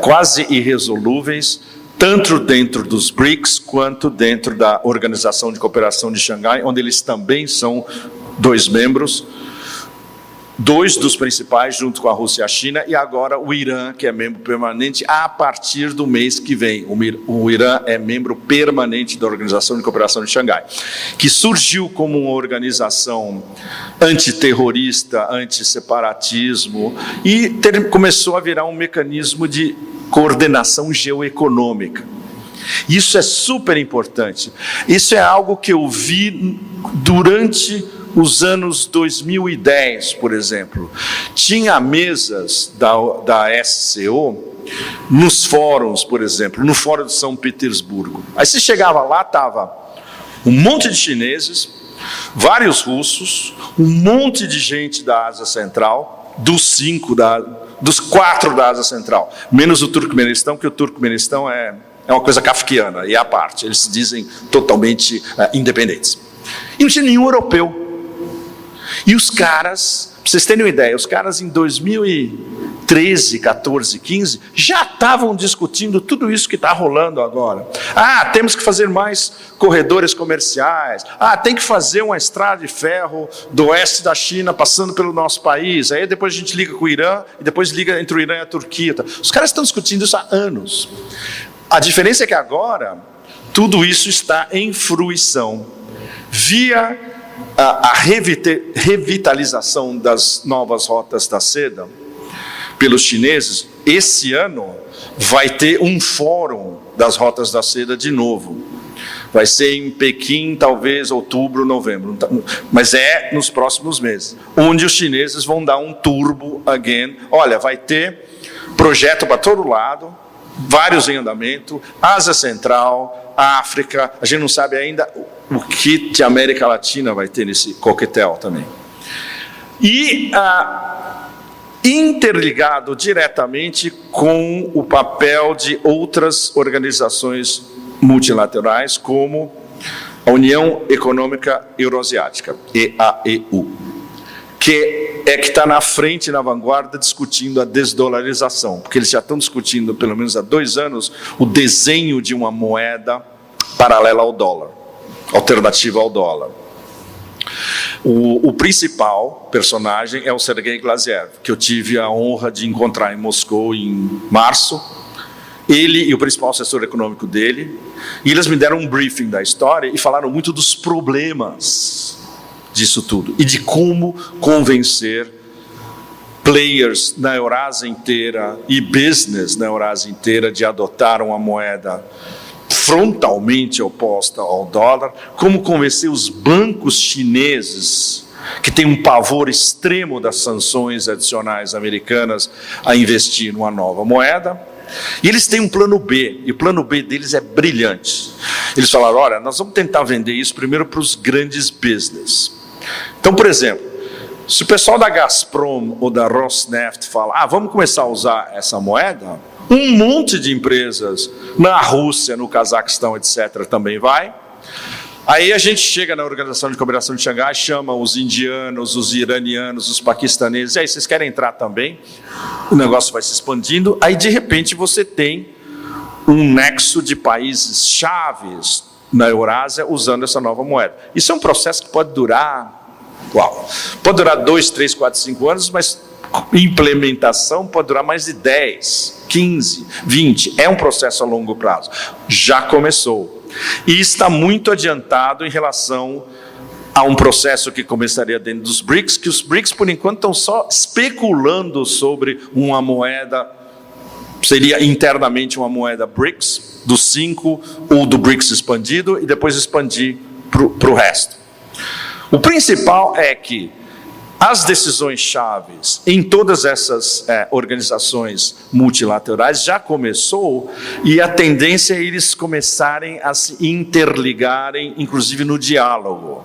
quase irresolúveis, tanto dentro dos BRICS, quanto dentro da Organização de Cooperação de Xangai, onde eles também são 2 membros, 2 dos principais, junto com a Rússia e a China, e agora o Irã, que é membro permanente, a partir do mês que vem. O Irã é membro permanente da Organização de Cooperação de Xangai, que surgiu como uma organização antiterrorista, antisseparatismo, e começou a virar um mecanismo de coordenação geoeconômica. Isso é super importante. Isso é algo que eu vi durante os anos 2010, por exemplo. Tinha mesas da SCO nos fóruns, por exemplo, no Fórum de São Petersburgo. Aí você chegava lá, estava um monte de chineses, vários russos, um monte de gente da Ásia Central, dos 4 da Ásia Central, menos o Turcomenistão, que o Turcomenistão é uma coisa kafkiana, e à parte, eles se dizem totalmente independentes. E não tinha nenhum europeu. E os caras, para vocês terem uma ideia, os caras em 2013, 14, 15, já estavam discutindo tudo isso que está rolando agora. Temos que fazer mais corredores comerciais. Tem que fazer uma estrada de ferro do oeste da China, passando pelo nosso país. Aí depois a gente liga com o Irã, e depois liga entre o Irã e a Turquia. Os caras estão discutindo isso há anos. A diferença é que agora, tudo isso está em fruição. Via a revitalização das novas rotas da seda pelos chineses, esse ano vai ter um fórum das rotas da seda de novo. Vai ser em Pequim, talvez outubro, novembro, mas é nos próximos meses, onde os chineses vão dar um turbo again. Olha, vai ter projeto para todo lado, vários em andamento, Ásia Central, África, a gente não sabe ainda o que de América Latina vai ter nesse coquetel também. E interligado diretamente com o papel de outras organizações multilaterais, como a União Econômica Euroasiática, EAEU, que está na frente, na vanguarda, discutindo a desdolarização, porque eles já estão discutindo, pelo menos há 2 anos, o desenho de uma moeda paralela ao dólar, alternativa ao dólar. O principal personagem é o Sergei Glaziev, que eu tive a honra de encontrar em Moscou em março. Ele e o principal assessor econômico dele, e eles me deram um briefing da história e falaram muito dos problemas disso tudo, e de como convencer players na Eurásia inteira e business na Eurásia inteira de adotar uma moeda frontalmente oposta ao dólar, como convencer os bancos chineses, que têm um pavor extremo das sanções adicionais americanas, a investir numa nova moeda. E eles têm um plano B, e o plano B deles é brilhante. Eles falaram, olha, nós vamos tentar vender isso primeiro para os grandes business. Então, por exemplo, se o pessoal da Gazprom ou da Rosneft fala, vamos começar a usar essa moeda, um monte de empresas na Rússia, no Cazaquistão, etc., também vai. Aí a gente chega na Organização de Cooperação de Xangai, chama os indianos, os iranianos, os paquistaneses, e aí vocês querem entrar também? O negócio vai se expandindo, aí de repente você tem um nexo de países chaves na Eurásia usando essa nova moeda. Isso é um processo que pode durar, pode durar 2, 3, 4, 5 anos, mas implementação pode durar mais de 10, 15, 20. É um processo a longo prazo. Já começou. E está muito adiantado em relação a um processo que começaria dentro dos BRICS, que os BRICS, por enquanto, estão só especulando sobre uma moeda, seria internamente uma moeda BRICS, dos 5, ou do BRICS expandido, e depois expandir para o resto. O principal é que as decisões chaves em todas essas organizações multilaterais já começou, e a tendência é eles começarem a se interligarem, inclusive no diálogo.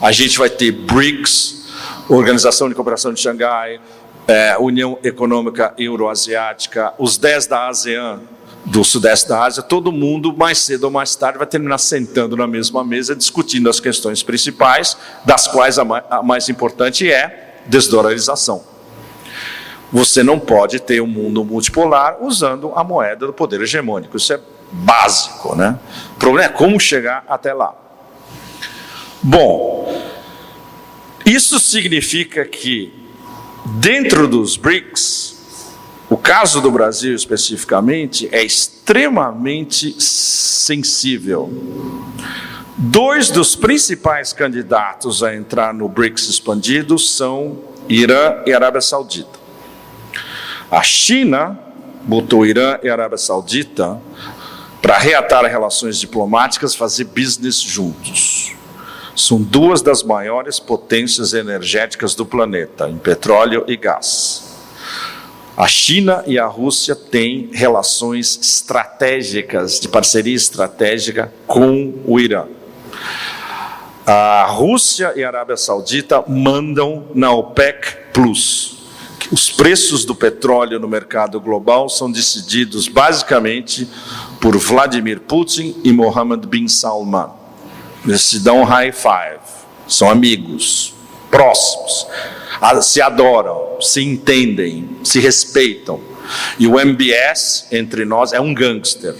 A gente vai ter BRICS, Organização de Cooperação de Xangai, União Econômica Euroasiática, os 10 da ASEAN, do Sudeste da Ásia, todo mundo, mais cedo ou mais tarde, vai terminar sentando na mesma mesa, discutindo as questões principais, das quais a mais importante é desdolarização. Você não pode ter um mundo multipolar usando a moeda do poder hegemônico. Isso é básico, né? O problema é como chegar até lá. Bom, isso significa que, dentro dos BRICS, o caso do Brasil especificamente é extremamente sensível. 2 dos principais candidatos a entrar no BRICS expandido são Irã e Arábia Saudita. A China botou Irã e Arábia Saudita para reatar relações diplomáticas, fazer business juntos. São 2 das maiores potências energéticas do planeta, em petróleo e gás. A China e a Rússia têm relações estratégicas, de parceria estratégica com o Irã. A Rússia e a Arábia Saudita mandam na OPEC+. Os preços do petróleo no mercado global são decididos basicamente por Vladimir Putin e Mohammed bin Salman. Eles se dão um high five, são amigos, próximos, se adoram, se entendem, se respeitam. E o MBS, entre nós, é um gangster,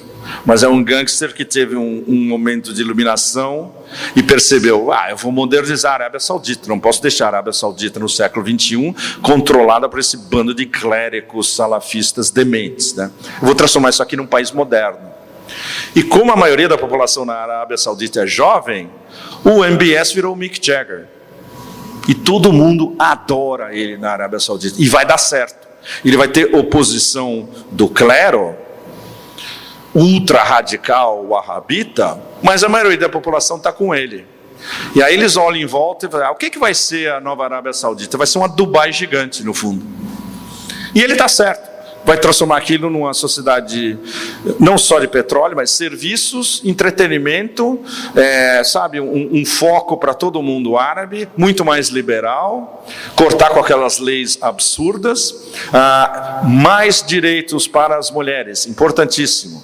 mas é um gangster que teve um momento de iluminação e percebeu, eu vou modernizar a Arábia Saudita, não posso deixar a Arábia Saudita no século XXI controlada por esse bando de clérigos salafistas dementes, né? Eu vou transformar isso aqui num país moderno. E como a maioria da população na Arábia Saudita é jovem, o MBS virou o Mick Jagger. E todo mundo adora ele na Arábia Saudita. E vai dar certo. Ele vai ter oposição do clero, ultra radical, wahhabita, mas a maioria da população está com ele. E aí eles olham em volta e falam, o que vai ser a nova Arábia Saudita? Vai ser uma Dubai gigante, no fundo. E ele está certo. Vai transformar aquilo numa sociedade não só de petróleo, mas serviços, entretenimento, um foco para todo mundo árabe, muito mais liberal, cortar com aquelas leis absurdas, mais direitos para as mulheres, importantíssimo.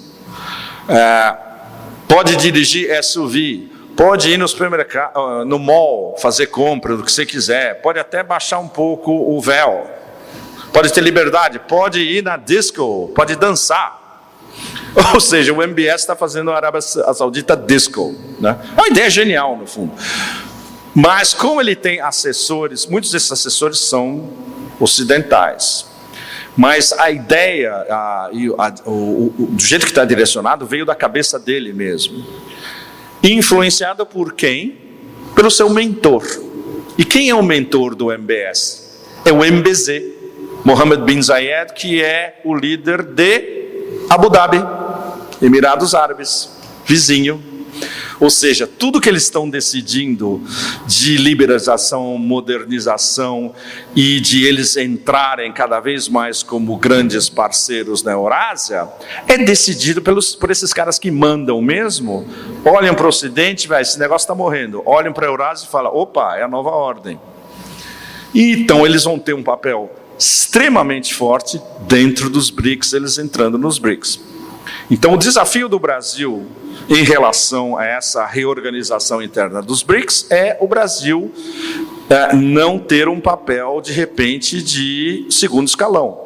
Pode dirigir SUV, pode ir no supermercado, no mall, fazer compra do que você quiser, pode até baixar um pouco o véu. Pode ter liberdade, pode ir na disco, pode dançar. Ou seja, o MBS está fazendo a Arábia Saudita disco, né? É uma ideia genial, no fundo. Mas como ele tem assessores, muitos desses assessores são ocidentais. Mas a ideia, do jeito que está direcionado, veio da cabeça dele mesmo. Influenciado por quem? Pelo seu mentor. E quem é o mentor do MBS? É o MBZ. Mohammed bin Zayed, que é o líder de Abu Dhabi, Emirados Árabes, vizinho. Ou seja, tudo que eles estão decidindo de liberalização, modernização e de eles entrarem cada vez mais como grandes parceiros na Eurásia, é decidido por esses caras que mandam mesmo. Olham para o Ocidente, esse negócio está morrendo. Olham para a Eurásia e falam, opa, é a nova ordem. E então eles vão ter um papel extremamente forte dentro dos BRICS, eles entrando nos BRICS. Então, o desafio do Brasil em relação a essa reorganização interna dos BRICS é o Brasil não ter um papel, de repente, de segundo escalão,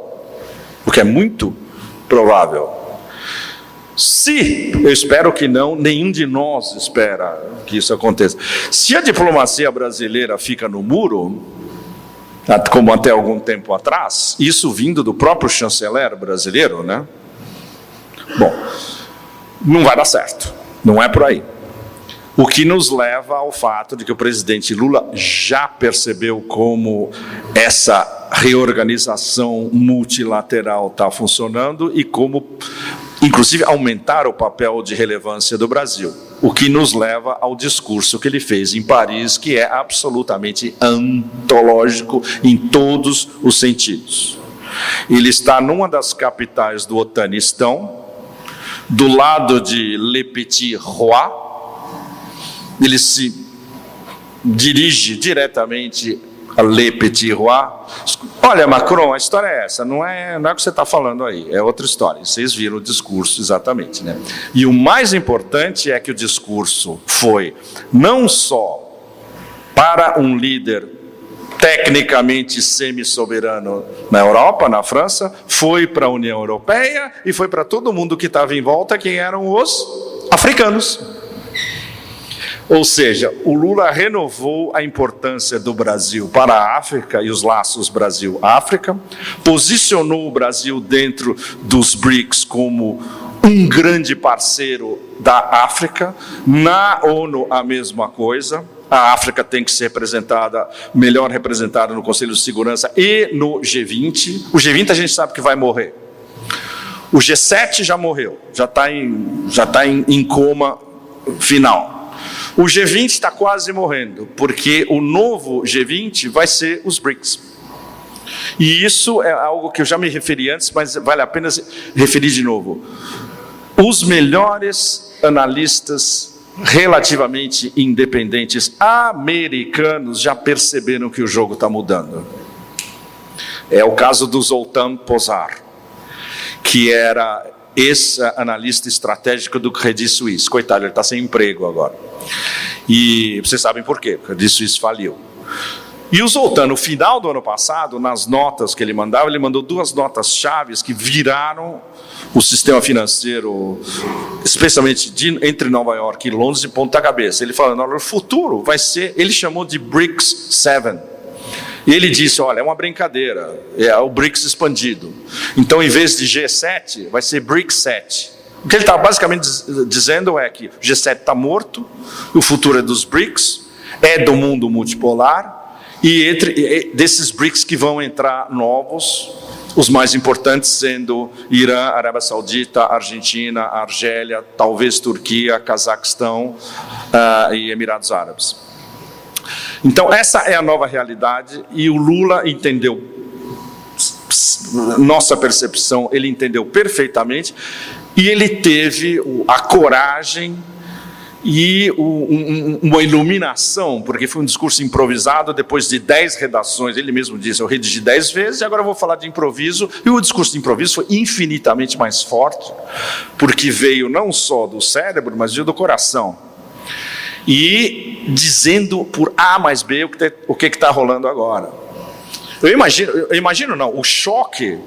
o que é muito provável. Se, eu espero que não, nenhum de nós espera que isso aconteça. Se a diplomacia brasileira fica no muro, como até algum tempo atrás, isso vindo do próprio chanceler brasileiro, né? Bom, não vai dar certo, não é por aí. O que nos leva ao fato de que o presidente Lula já percebeu como essa reorganização multilateral está funcionando e como, inclusive, aumentar o papel de relevância do Brasil. O que nos leva ao discurso que ele fez em Paris, que é absolutamente antológico em todos os sentidos. Ele está numa das capitais do Otanistão, do lado de Le Petit Roi. Ele se dirige diretamente a Le Petit Roi. Olha, Macron, a história é essa, não é o que você está falando aí, é outra história. Vocês viram o discurso exatamente, né? E o mais importante é que o discurso foi não só para um líder tecnicamente semi-soberano na Europa, na França, foi para a União Europeia e foi para todo mundo que estava em volta, que eram os africanos. Ou seja, o Lula renovou a importância do Brasil para a África e os laços Brasil-África, posicionou o Brasil dentro dos BRICS como um grande parceiro da África, na ONU a mesma coisa. A África tem que ser representada, melhor representada no Conselho de Segurança e no G20. O G20 a gente sabe que vai morrer. O G7 já morreu, já está em coma final. O G20 está quase morrendo, porque o novo G20 vai ser os BRICS. E isso é algo que eu já me referi antes, mas vale a pena referir de novo. Os melhores analistas relativamente independentes americanos já perceberam que o jogo está mudando. É o caso do Zoltan Pozsar, que era ex-analista estratégico do Credit Suisse. Coitado, ele está sem emprego agora. E vocês sabem por quê, o Credit Suisse faliu. E o Zoltan, no final do ano passado, nas notas que ele mandava, ele mandou 2 notas chaves que viraram o sistema financeiro, especialmente entre Nova York e Londres, de ponta cabeça. Ele falando, olha, o futuro vai ser, ele chamou de BRICS 7. E ele disse, olha, é uma brincadeira, é o BRICS expandido. Então, em vez de G7, vai ser BRICS 7. O que ele está basicamente dizendo é que o G7 está morto, o futuro é dos BRICS, é do mundo multipolar, e desses BRICS que vão entrar novos, os mais importantes sendo Irã, Arábia Saudita, Argentina, Argélia, talvez Turquia, Cazaquistão e Emirados Árabes. Então, essa é a nova realidade, e o Lula entendeu, nossa percepção, ele entendeu perfeitamente, e ele teve a coragem e uma iluminação, porque foi um discurso improvisado depois de 10 redações. Ele mesmo disse, eu redigi 10 vezes e agora eu vou falar de improviso. E o discurso de improviso foi infinitamente mais forte, porque veio não só do cérebro, mas veio do coração. E dizendo por A mais B o que está rolando agora. Eu imagino não, o choque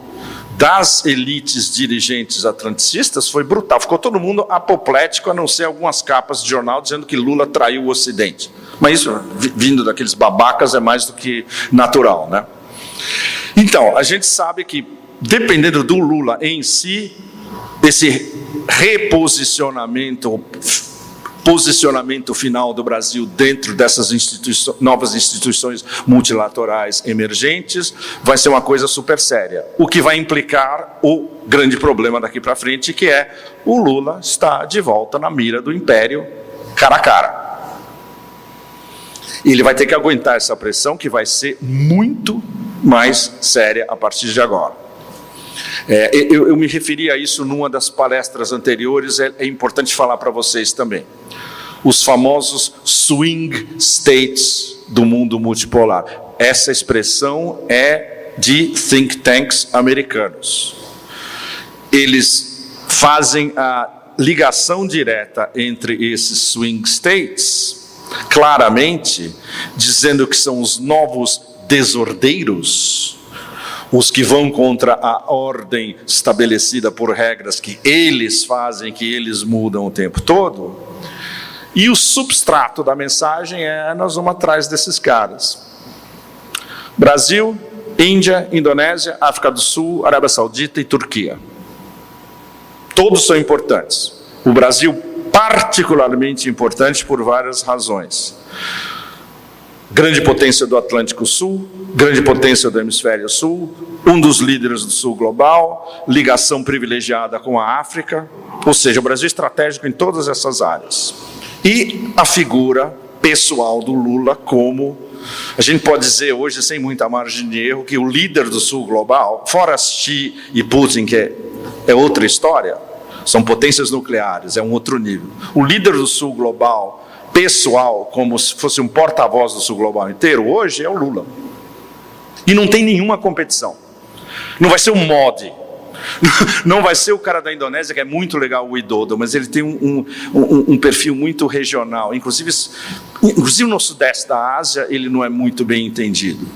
das elites dirigentes atlanticistas foi brutal. Ficou todo mundo apoplético, a não ser algumas capas de jornal dizendo que Lula traiu o Ocidente. Mas isso, vindo daqueles babacas, é mais do que natural, né? Então, a gente sabe que, dependendo do Lula em si, esse posicionamento final do Brasil dentro dessas novas instituições multilaterais emergentes vai ser uma coisa super séria, o que vai implicar o grande problema daqui para frente, que é o Lula está de volta na mira do império cara a cara. E ele vai ter que aguentar essa pressão, que vai ser muito mais séria a partir de agora. Eu me referi a isso numa das palestras anteriores, é importante falar para vocês também. Os famosos swing states do mundo multipolar. Essa expressão é de think tanks americanos. Eles fazem a ligação direta entre esses swing states, claramente dizendo que são os novos desordeiros, os que vão contra a ordem estabelecida por regras que eles fazem, que eles mudam o tempo todo. E o substrato da mensagem é: nós vamos atrás desses caras. Brasil, Índia, Indonésia, África do Sul, Arábia Saudita e Turquia. Todos são importantes. O Brasil, particularmente importante por várias razões. Grande potência do Atlântico Sul, grande potência do Hemisfério Sul, um dos líderes do Sul global, ligação privilegiada com a África, ou seja, o Brasil é estratégico em todas essas áreas. E a figura pessoal do Lula como, a gente pode dizer hoje, sem muita margem de erro, que o líder do Sul global, fora Xi e Putin, que é outra história, são potências nucleares, é um outro nível. O líder do Sul global, pessoal, como se fosse um porta-voz do Sul global inteiro, hoje é o Lula. E não tem nenhuma competição. Não vai ser o Modi. Não vai ser o cara da Indonésia, que é muito legal, o Widodo, mas ele tem um perfil muito regional. Inclusive no sudeste da Ásia, ele não é muito bem entendido.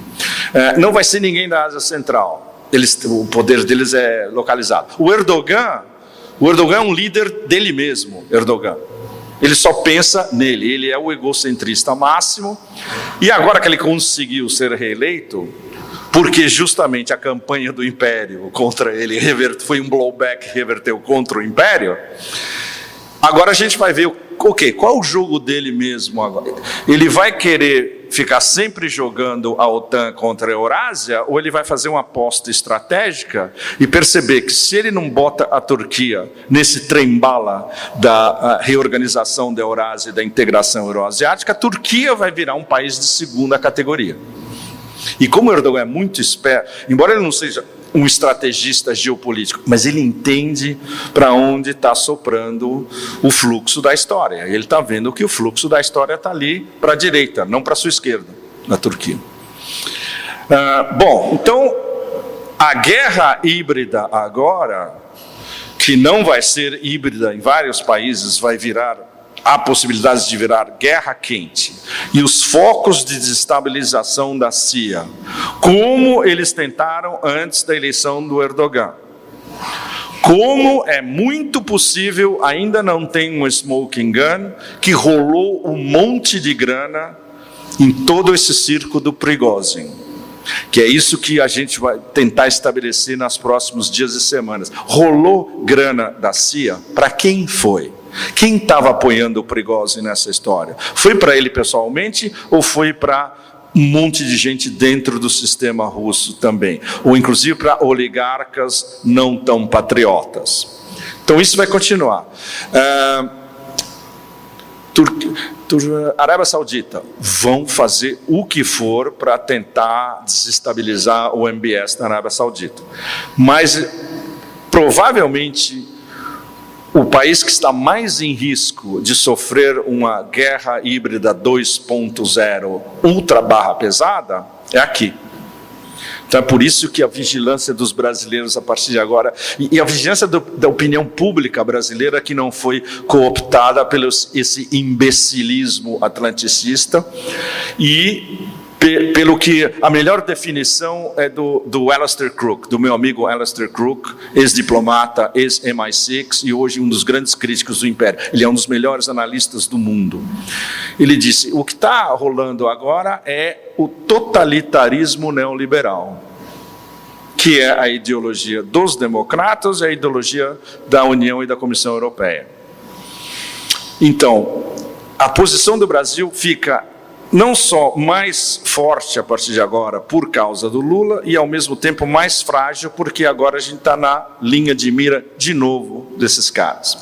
Não vai ser ninguém da Ásia Central. O poder deles é localizado. O Erdogan é um líder dele mesmo, Erdogan. Ele só pensa nele, ele é o egocentrista máximo. E agora que ele conseguiu ser reeleito, porque justamente a campanha do Império contra ele foi um blowback, reverteu contra o Império, agora a gente vai ver qual o jogo dele mesmo agora. Ele vai querer ficar sempre jogando a OTAN contra a Eurásia, ou ele vai fazer uma aposta estratégica e perceber que se ele não bota a Turquia nesse trem-bala da reorganização da Eurásia e da integração euroasiática, a Turquia vai virar um país de segunda categoria. E como o Erdogan é muito esperto, embora ele não seja um estrategista geopolítico, mas ele entende para onde está soprando o fluxo da história. Ele está vendo que o fluxo da história está ali para a direita, não para a sua esquerda, na Turquia. Bom, então, a guerra híbrida agora, que não vai ser híbrida em vários países, vai virar, há possibilidades de virar guerra quente, e os focos de desestabilização da CIA, como eles tentaram antes da eleição do Erdogan. Como é muito possível, ainda não tem um smoking gun, que rolou um monte de grana em todo esse circo do Prigozhin. Que é isso que a gente vai tentar estabelecer nos próximos dias e semanas. Rolou grana da CIA? Para quem foi? Quem estava apoiando o Prigozhin nessa história? Foi para ele pessoalmente ou foi para um monte de gente dentro do sistema russo também? Ou inclusive para oligarcas não tão patriotas? Então isso vai continuar. Arábia Saudita vão fazer o que for para tentar desestabilizar o MBS na Arábia Saudita. Mas provavelmente o país que está mais em risco de sofrer uma guerra híbrida 2.0 ultra barra pesada é aqui. Então é por isso que a vigilância dos brasileiros a partir de agora, e a vigilância da opinião pública brasileira que não foi cooptada pelo esse imbecilismo atlanticista, e pelo que a melhor definição é do Alastair Crooke, do meu amigo Alastair Crooke, ex-diplomata, ex-MI6 e hoje um dos grandes críticos do Império. Ele é um dos melhores analistas do mundo. Ele disse: o que está rolando agora é o totalitarismo neoliberal, que é a ideologia dos democratas e a ideologia da União e da Comissão Europeia. Então, a posição do Brasil fica não só mais forte a partir de agora por causa do Lula, e ao mesmo tempo mais frágil, porque agora a gente está na linha de mira de novo desses caras.